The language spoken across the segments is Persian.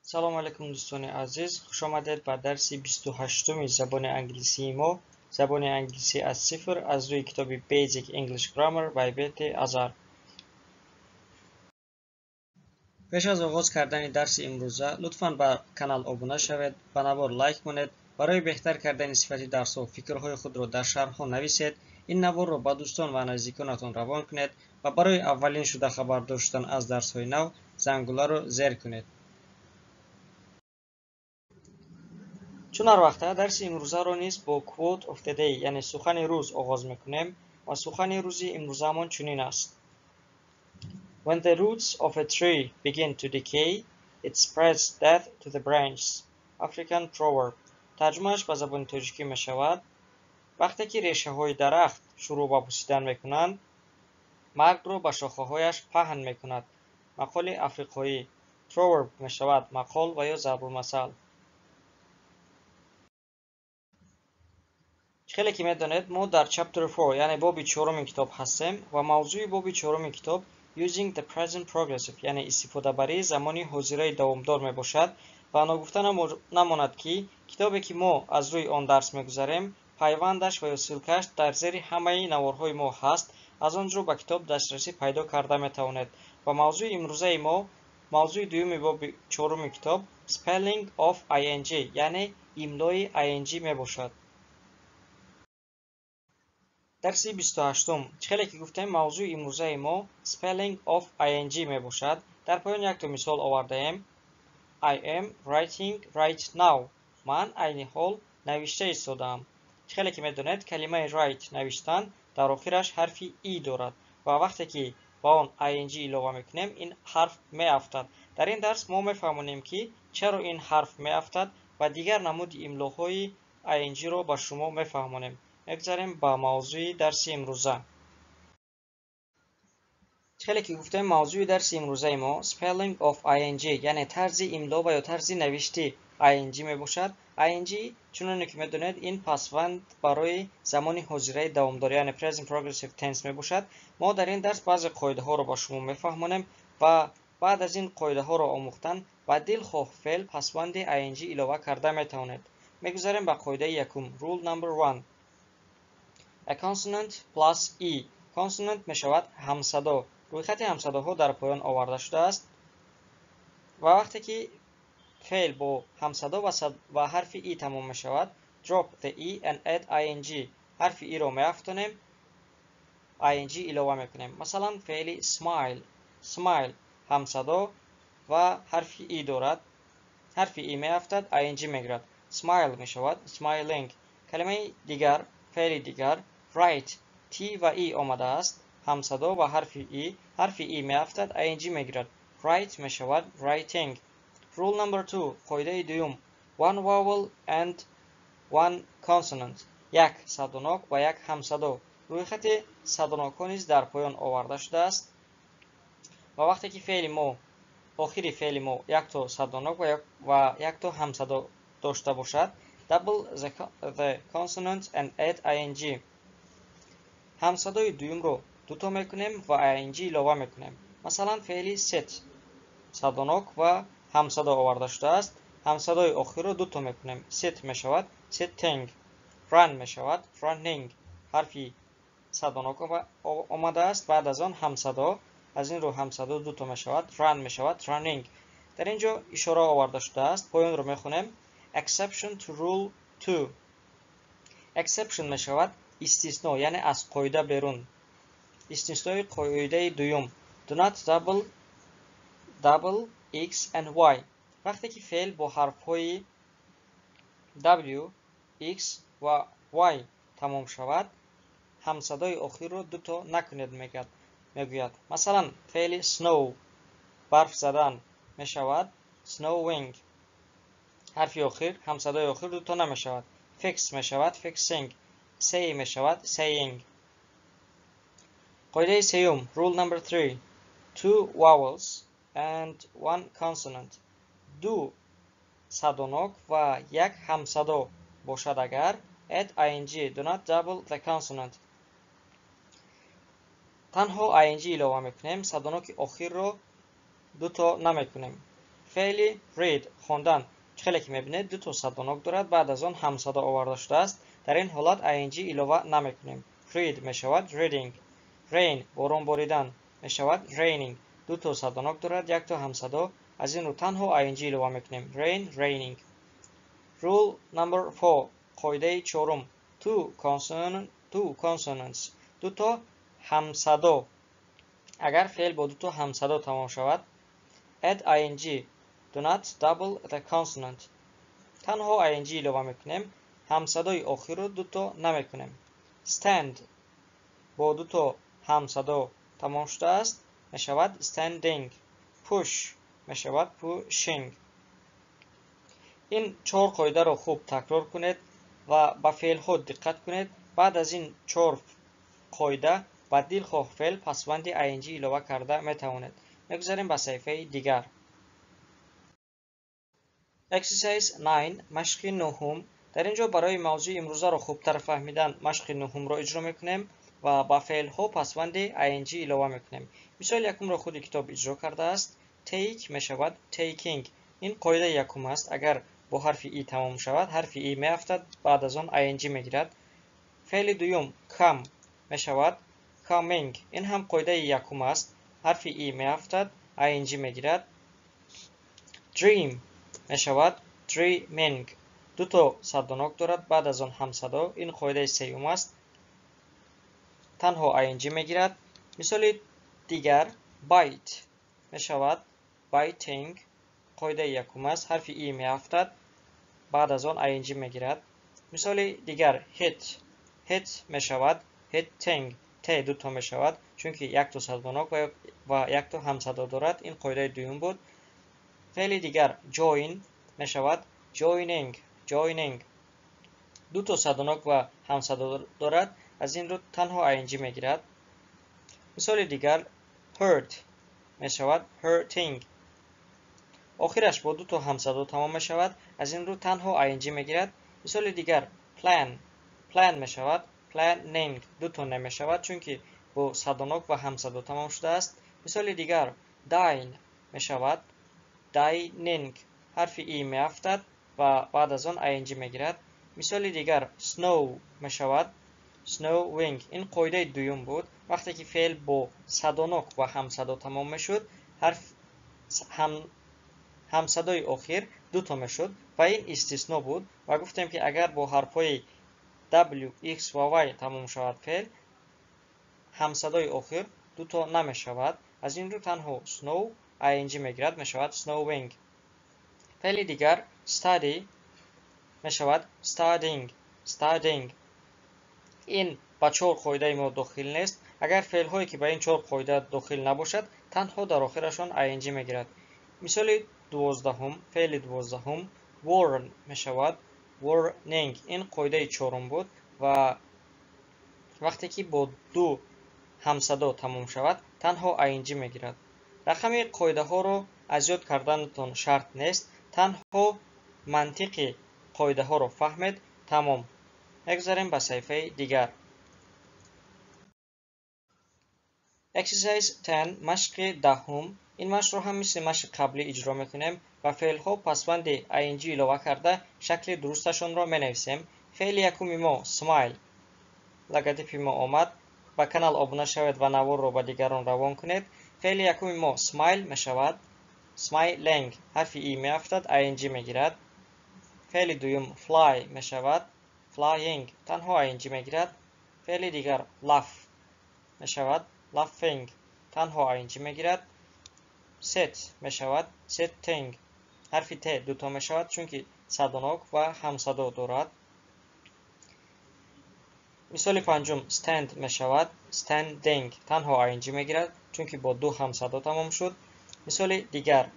سلام علیکم دوستان عزیز، خوش آمدید به درس 28 زبان انگلیسی ما. زبان انگلیسی از صفر از روی کتاب Basic English Grammar by Betty Azar. پیش از آغاز کردن درس امروزه لطفاً به کانال ابونه شوید، به نوار لایک کنید. برای بهتر کردن صفت درس و فکرهای خود را در شرح ها نویسید. این نوار را با دوستان و نزدیکانتان روان کنید و برای اولین شده خبر داشتن از درس های نو زنگوله را زیر کنید. چون هر وقت درس امروزه رو نیست با quote of the day یعنی سخن روز آغاز میکنیم و سخن روزی امروزمون چنین است: When the roots of a tree begin to decay, it spreads death to the branches. African proverb. ترجمهش به زبان تاجیکی می شود: وقتی که ریشه های درخت شروع به بوسیدن میکنند، مرگ رو به شاخه هایش پهن میکند. مقال افریقایی. proverb می شود مقال و یا ضرب المثل. خیلی که میدانید ما در chapter 4 یعنی باب 4 کتاب هستیم و موضوع باب 4 کتاب using the present progressive یعنی استفاده بری زمانی حاضره دوامدار می باشد و نگفته نماند که کتابی که ما از روی آن درس میگذاریم پیوندش و یا سیلکش در زیر همه نوارهای ما هست. از آنجا به کتاب دسترسی پیدا کرده می توانید. و موضوع امروزه ما موضوع دوم باب 4 کتاب spelling of ing یعنی املای ing می باشد. درس 28 خیلی که گفتیم موضوع امروزه ما spelling of ing می باشد. در پایان یک تا مثال آورده ایم: I am writing right now. من عین حال نوشته ایستادم. خیلی که میدونید کلمه write نوشتن در آخرش حرف ای دارد و وقتی که با آن ing اضافه میکنیم این حرف میافتد. در این درس ما میفهمونیم که چرا این حرف میافتد و دیگر نمود املاهای ing رو به شما میفهمونیم. میگذاریم با موضوع درس امروزه. خیلی که گفتیم موضوع درس امروزه ما spelling of ing یعنی طرز املا و یا طرز نوشته ing می باشد. ing چون که میدونید این پسوند برای زمان حاضره دوامداری یعنی present progressive tense می باشد. ما در این درس بعضی قاعده ها رو با شما میفهمونیم و بعد از این قاعده ها رو آموختن و دلخواه فعل پسوند ing اضافه کرده می توانید. میگذاریم به قاعده یکم. rule number 1. A consonant plus e. consonant می شود همصدا. روی خط همصداها در پایان آورده شده است و وقتی که فعل با همصدا و حرف ای تمام می شود drop the e and add ing. حرف ای رو می افتانیم ing اضافه می کنیم. مثلا فعل smile همصدا و حرف ای دارد، حرف ای می افتد ing می گیرد smile می شود smiling. کلمه دیگر فعل دیگر write t و e آمده است همصدا و حرف ای می افتد ing می گیرد write می شود writing. rule number 2 قاعده دوم one vowel and one consonant. یک صداناک و یک همصدا. روی خط صداناک‌ها نیز در پایان آورده شده است و وقتی که فعل ما آخری فعل ما یک تا صداناک و یک تا همصدا داشته باشد double the consonant and add ing. همصدای دوم رو دوتا میکنیم و ing اضافه میکنیم. مثلا فعل sit صداناک و همصدا آورده شده است. همصدای آخر رو دوتا میکنیم sit می شود sitting. run می شود running. حرفی صداناک آمده است بعد از آن همصدا از این رو همصدا دوتا می شود run می شود running. در اینجا اشاره آورده شده است پایان رو میخونیم exception to rule 2. exception می شود استثناء یعنی از قاعده بیرون. استثنای قاعده دوم do not double x and y. وقتی که فعل با حرف های w x و y تمام شود همصدای آخر رو دوتا نکنید میگوید. مثلا فعل snow برف زدن می شود snowing. حرف آخر همصدای آخر دوتا نمی شود fix می شود fixing. say می شود saying. قاعده سوم rule number 3 two vowels and one consonant. دو صداناک و یک همصدا باشد اگر add ing do not double the consonant. تنها ing اضافه میکنیم صداناک آخر رو دوتا نمیکنیم. فعل read خواندن خیلی که میبینید دو تا صدانک دارد، بعد از آن همصدا آورده شده است. در این حالت ing اضافه نمیکنیم. read میشود reading. rain باران باریدن میشود raining. دو تا صدانک دارد، یک تا همصدا، از این رو تنها ing اضافه میکنیم. rain raining. rule number 4 قاعده چهارم two consonants دو تا همصدا. اگر فعل با دو تا همصدا تمام شود add ing do not double the consonant. تنها ing اضافه میکنیم، همصدای آخر رو دو تا نمیکنیم. stand با دو تا همصدا تمام شده است میشود standing. push میشود pushing. این چهار قاعده رو خوب تکرار کنید و به فعل خود دقت کنید. بعد از این چهار قاعده با دلخواه فعل پسوند ing اضافه کرده میتوانید. میگذاریم به صفحه دیگر. Exercise 9 مشق نهم. در اینجا برای موضوع امروزه رو خوبتر فهمیدن مشق نهم رو اجرا میکنیم و با فعل ها پسوند ing اضافه میکنیم. مثال یکم رو خود کتاب اجرا کرده است. take میشود taking. این قاعده یکم است. اگر با حرف ای تمام شود حرف ای میافتد، بعد از آن ing میگیرد. فعل دوم come میشود coming. این هم قاعده یکم است. حرف ای میافتد ing میگیرد. dream میشود dreaming. دو تا صدانک دارد، بعد از آن همصدا. این قاعده سوم است، تنها ing میگیرد. مثال دیگر bite میشود biting. قاعده یکم است، حرف ای میافتد، بعد از آن ing میگیرد. مثال دیگر hit میشود hitting. ت دو تا میشود چون یک تا صدانک و یک تا همصدا دارد. این قاعده دوم بود. فعل دیگر join میشود joining. دو تا صدانک و همصدا دارد، از این رو تنها ing میگیرد. مثال دیگر hurt میشود hurting. آخرش با دو تا همصدا تمام میشود، از این رو تنها ing میگیرد. مثال دیگر plan میشود planning. دو تا نمیشود چون که با صدانک و همصدا تمام شده است. مثال دیگر dine میشود dining. حرف ای میافتد و بعد از آن ing میگیرد. مثال دیگر snow میشود snowing. این قاعده دوم بود. وقتی که فعل با صدانک و همصدا تمام میشد حرف همصدای آخر دو تا میشد و این استثنا بود و گفتیم که اگر با حرفای w x و y تمام شود فعل همصدای آخر دو تا نمیشود، از این رو تنها snow ing میگیرد میشود snowing. فعل دیگر study میشود studying. این با چهار قاعده ما داخل نیست. اگر فعل هایی که با این چهار قاعده داخل نباشد تنها در آخرشان ing میگیرد. مثال دوازدهم فعل دوازدهم warn میشود warning. این قاعده چهارم بود و وقتی که با دو همصدا تمام شود تنها ing میگیرد. رقم قاعده ها رو از یاد کردنتون شرط نیست، تنها منطق قاعده ها رو فهمید تمام. بگذاریم به صفحه دیگر. Exercise 10 مشق دهم. این مشق رو هم مثل مشق قبلی اجرا میکنیم و فعل ها پسوند ing اضافه کرده شکل درستشون رو مینویسیم. فعل یکم ما smile. لگاتیپ ما آمد. با کانال ابونه شوید و نوار رو با دیگران روان کنید. فعل یکم ما smile میشود smiling. حرف ای میافتد ing میگیرد. فعل دوم fly میشود flying. تنها ing میگیرد. فعل دیگر laugh میشود laughing. تنها ing میگیرد. sit میشود sitting. حرف ت دو تا میشود چون که صدانک و همصدا دارد. مثال پنجم stand میشود standing. تنها ing میگیرد چون که با دو همصدا تمام شد. مثال دیگر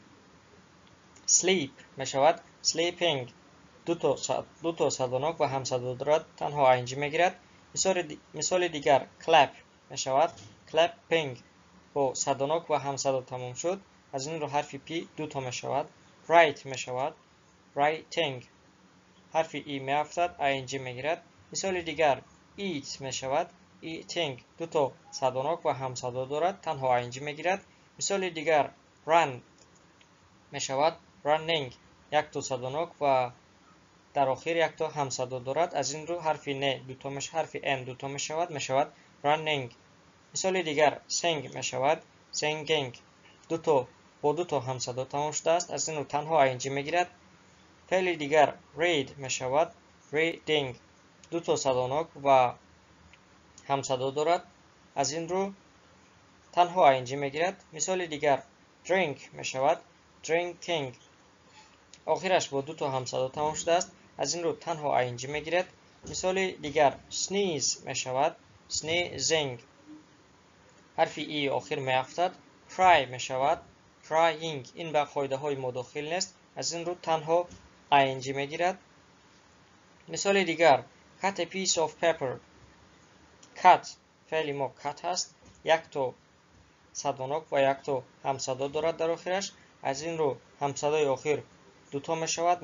sleep میشود sleeping. دو تا صدانک و همصدا دارد، تنها ing میگیرد. مثال دیگر clap میشود clapping. با صدانک و همصدا تمام شد، از این رو حرف پی دو تا میشود. write میشود writing. حرف ای میافتد ing میگیرد. مثال دیگر eat میشود eating. دو تا صدانک و همصدا دارد، تنها ing میگیرد. مثال دیگر run میشود running якто садонок ва дар охир якто ҳамсадо дорад. Аз ин рӯ ҳарфи не дуто ҳарфи n дуто мешавад running. мисоли дигар sing мешавад singing. дуто бо дуто ҳамсадо тамом шудааст. аз ин рӯ танҳо ing мегирад. феъли дигар read мешавад reading. дуто садонок ва ҳамсадо дорад. аз ин рӯ танҳо ing мегирад. мисоли дигар drink мешавад drinking. охираш бо дуто ҳамсадо тамом шудааст. аз ин рӯ танҳо ing мегирад. мисоли дигар sneeze мешавад sneezing. ҳарфи и охир меафтад. cry мешавад crying. ин ба қоидаҳои мудохил нест. аз ин рӯ танҳо ing мегирад. мисоли дигар cut a piece of paper. cut феъли мо cut ҳаст. якто садонок ва якто ҳамсадо дорад дар охираш. аз ин рӯ ҳамсадои охир дуто мешавад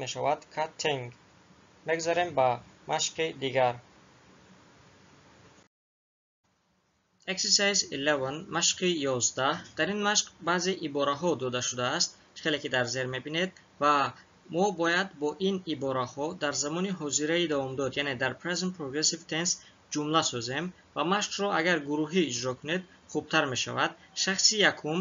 cutting. мегзарем ба машқи дигар. Exercise 11 машқи 11. дар ин машқ баъзе ибораҳо дода шудааст, хеле ки дар зер мебинед ва мо бояд бо ин ибораҳо дар замони ҳозираи давомдод, яъне дар present progressive tense ҷумла созем ва машқро агар гурӯҳӣ иҷро кунед хубтар мешавад. шахси якум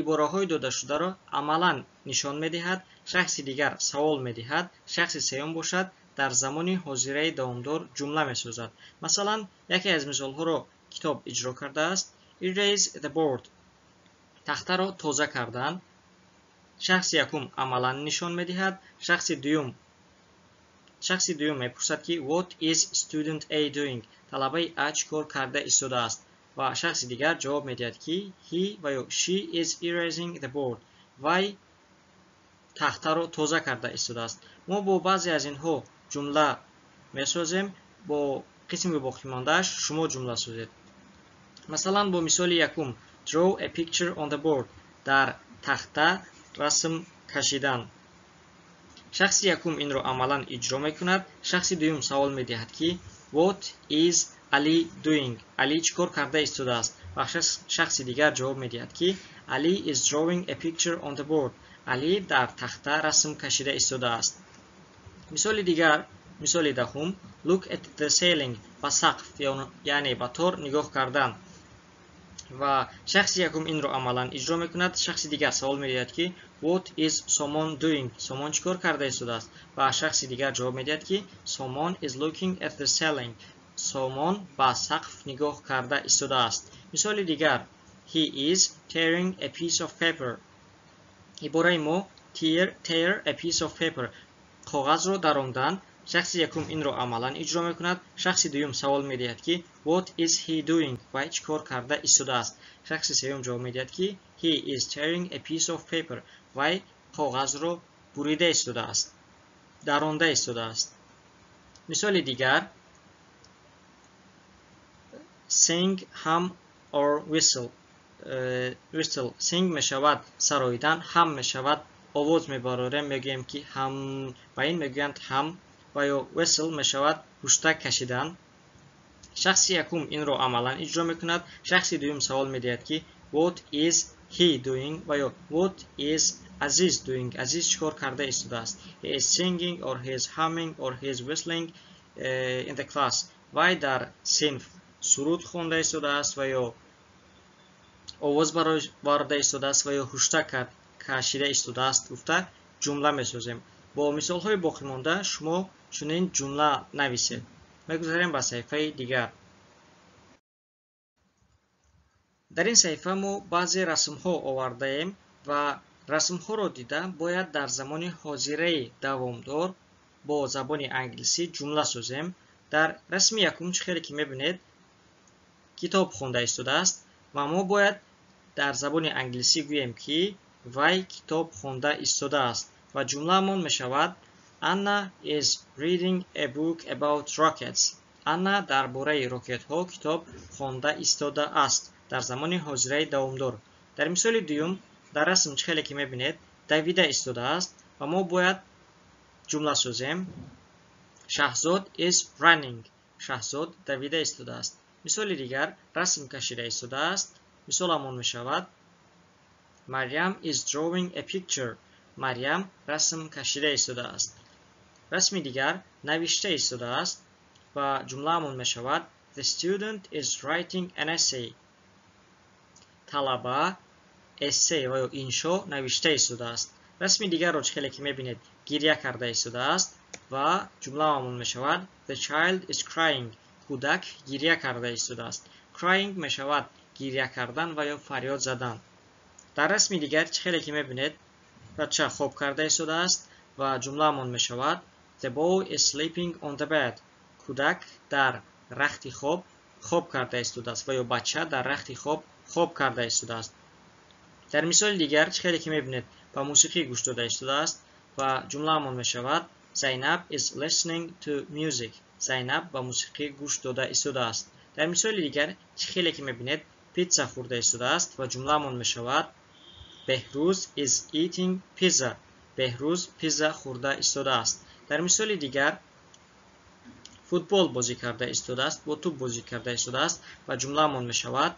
ибораҳои додашударо амалан нишон медиҳад, шахси дигар савол медиҳад, шахси сеюм бошад дар замони ҳозираи давомдор ҷумла месозад. масалан, яке аз мисолҳоро китоб иҷро кардааст. Erase the board. тахтаро тоза кардан. шахси якум амалан нишон медиҳад. шахси дуюм мепурсад ки what is student A doing? талабаи А чӣ кор карда истодааст? ва шахси дигар ҷавоб медиҳад ки he ва ё she is erasing the board. вай тахтаро тоза карда истодааст. мо бо баъзе аз инҳо ҷумла месозем. бо қисми боқимондааш шумо ҷумла созед. масалан, бо мисоли якум draw a picture on the board. дар тахта расм кашидан. шахси якум инро амалан иҷро мекунад. шахси дуюм савол медиҳад ки what is Ali doing? али чӣ кор карда истодааст? ва шахси дигар ҷавоб медиҳад ки Ali is drawing a picture on the board. али дар тахта расм кашида истодааст. мисоли дигар, мисоли дахум look at the ceiling. ба сақф яъне ба тор нигоҳ кардан. ва шахси якум инро амалан иҷро мекунад. шахси дигар савол медиҳад ки what is someone doing? someone чӣ кор карда истодааст? ва шахси дигар ҷавоб медиҳад ки someone is looking at the ceiling. someone ба сақф нигоҳ карда истодааст. мисоли дигар he is tearing a piece of paper. ибораи мо tear a piece of paper. коғазро дарондан. шахси якум инро амалан иҷро мекунад. шахси дуюм савол медиҳад ки what is he doing? вай чӣ кор карда истодааст? шахси сеюм ҷавоб медиҳад ки he is tearing a piece of paper. вай коғазро бурида истодааст, даронда истодааст. мисоли дигар sing, hum or whistle. sing мешавад сароидан, hum мешавад овоз мебарорем, мегӯем ки hum, ба ин мегӯянд hum. ва ё whistle мешавад ҳуштак кашидан. шахси якум инро амалан иҷро мекунад. шахси дуюм савол медиҳад ки what is he doing? ва ё what is Aziz doing? Aziz чӣ кор карда истодааст? He is singing or he is humming or he is whistling in the class. вай дар синф суруд хонда истодааст ва ё овоз барода истодааст ва ё ҳуштак кашида истодааст гуфта ҷумла месозем. бо мисолҳои боқимонда шумо чунин ҷумла нависед. мегузарем ба саҳифаи дигар. дар ин саҳифа мо баъзе расмҳо овардаем ва расмҳоро дида бояд дар замони ҳозираи давомдор бо забони англисӣ ҷумла созем. дар расми якум чӣ хеле ки мебинед китоб хонда истодааст ва мо бояд дар забони англисӣ гӯем ки вай китоб хонда истодааст ва ҷумламон мешавад Anna is reading a book about rockets. Anna дар бораи рокетҳо китоб хонда истодааст дар замони ҳозираи давомдор. дар мисоли дуюм дар расм чӣ хеле ки мебинед давида истодааст ва мо бояд ҷумла созем Шаҳзод is running. шаҳзод давида истодааст. мисоли дигар расм кашида истодааст. мисоламон мешавад Maryam is drawing a picture. مریم رسم کشیده ایستاده است. رسمی دیگر نوشته ایستاده است و جمله‌مون می شود The student is writing an essay. طلبه essay و یا انشا نوشته ایستاده است. رسمی دیگر رو چخیلی که می بینید گریه کرده ایستاده است و جمله‌مون می شود The child is crying. کودک گریه کرده ایستاده است. Crying می شود گریه کردن و یا فریاد زدن. در رسمی دیگر چخیلی که می بینید بچه خواب کرده ایستاده است و جمله‌مون می شود The boy is sleeping on the bed. کودک در رخت خواب کرده ایستاده است و یا بچه در رخت خواب کرده ایستاده است. در مثال دیگر چخیلی که می بینید با موسیقی گوش داده ایستاده است و جمله‌مون می شود زینب is listening to music. زینب با موسیقی گوش داده ایستاده است. در مثال دیگر چخیلی که می بینید پیتزا خورده ایستاده است و جمله‌مون می شود بهروز is eating pizza. بهروز پیتزا خورده ایستاده است. در مثال دیگر فوتبال بازی کرده ایستاده است با توپ بازی کرده ایستاده است و جمله‌مون می شود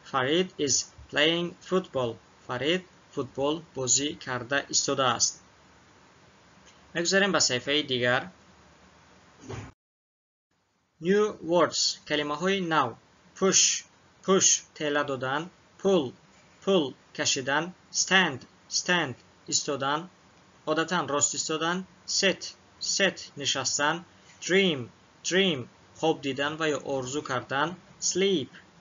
فرید is playing football. فرید فوتبال بازی کرده ایستاده است. میگذاریم به صفحه دیگر. New words کلمه های نو. push تله دادن. pull کشیدن. stand ایستادن عادتا راست ایستادن. sit نشستن. dream خواب دیدن و یا آرزو کردن.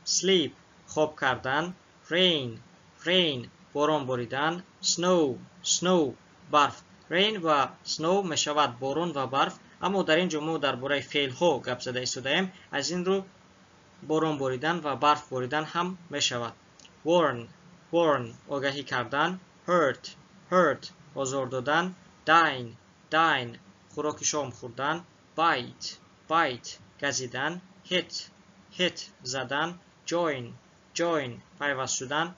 sleep خواب کردن. rain باران باریدن. snow برف. rain و snow می شود باران و برف، اما در اینجا ما درباره فعل ها گپ زده ایستاده ایم. از این رو باران باریدن و برف باریدن هم می شود. warn آگهی کردن. hurt آزار دادن. dine خوراک شام خوردن. bite گزیدن. hit زدن. join پیوست شدن.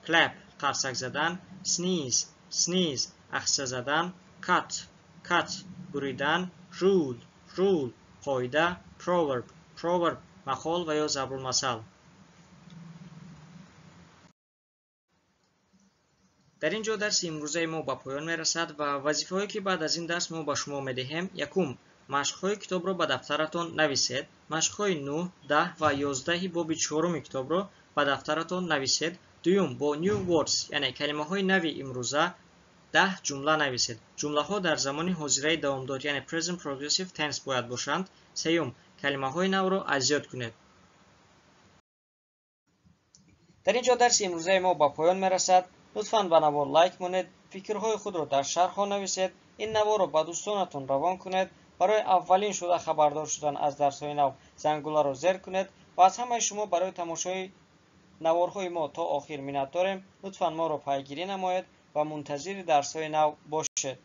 clap قرصک زدن. sneeze اخسه زدن. cut بریدن. rule قاعده. proverb مقال و یا ضرب المثل. در اینجا درس امروزه ما به پایان میرسد و وظیفه‌هایی که بعد از این درس ما به شما میدهیم: یکم مشق‌های کتاب را به دفترتان نویسید. مشق‌های 9 10 و 11 باب 4 کتاب را به دفترتان نویسید. دوم با new words یعنی کلمه‌های نوی امروزه 10 جمله نویسید. جمله‌ها در زمان حاضره دوامدار یعنی present progressive tense باید باشند. سوم کلمه‌های نو را ازیاد کنید. در اینجا درس امروزه ما به پایان میرسد. لطفاً به نوار لایک مونید، فکرهای خود را در شرح ها نویسید، این نوار را به دوستانتون روان کنید. برای اولین شده خبردار شدن از درس های نو زنگوله را زیر کنید و از همه شما برای تماشای نوارهای ما تا آخر منت داریم. لطفاً ما را پیگیری نمایید و منتظر درس های نو باشید.